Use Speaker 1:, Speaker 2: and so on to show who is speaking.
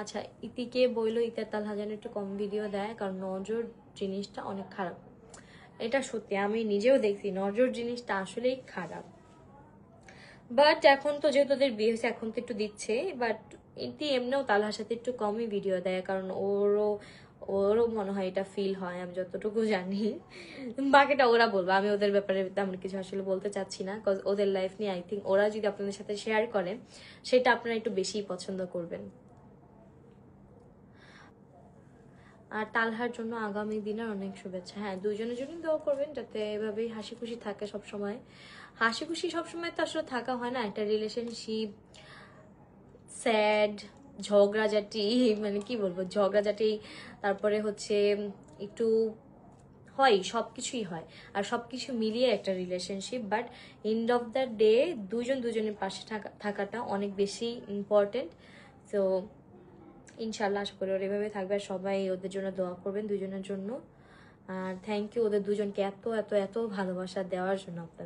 Speaker 1: আচ্ছা, ইতিকে বইলো ইতি আর তালহা যেন একটু কম ভিডিও দেয়, কারণ নজর জিনিসটা অনেক খারাপ। এটা সত্যি, আমি নিজেও দেখছি নজর জিনিসটা আসলেই খারাপ। বাট এখন তো যেহেতু ওদের বিয়ে হয়েছে এখন তো একটু দিচ্ছে, বাট ইতি এমনিও তালহার সাথে একটু কমই ভিডিও দেয়, কারণ ওরও মনে হয় এটা ফিল হয়, আমি যতটুকু জানি। বাকিটা ওরা বলবো, আমি ওদের ব্যাপারে তেমন কিছু আসলে বলতে চাচ্ছি না, কজ ওদের লাইফ নিয়ে আই থিঙ্ক ওরা যদি আপনাদের সাথে শেয়ার করে সেটা আপনারা একটু বেশি পছন্দ করবেন। আর তালহার জন্য আগামী দিনের অনেক শুভেচ্ছা। হ্যাঁ, দুইজনের জন্য দোয়া করবেন যাতে এভাবেই হাসি খুশি থাকে সবসময়। হাসি খুশি সবসময় তো আসলে থাকা হয় না, একটা রিলেশনশিপ স্যাড, ঝগড়াঝাটি, মানে কি বলবো, ঝগড়াঝাটি, তারপরে হচ্ছে একটু হয়, সবকিছুই হয়, আর সবকিছু মিলিয়ে একটা relationship. But end of the day দুজনের পাশে থাকাটা অনেক বেশি ইম্পর্টেন্ট। তো ইনশাল্লাহ আশা করি ওরা এভাবে থাকবে, আর সবাই ওদের জন্য দোয়া করবেন দুজনের জন্য। আর থ্যাংক ইউ ওদের দুজনকে এত এত এত ভালোবাসা দেওয়ার জন্য আপনাদের।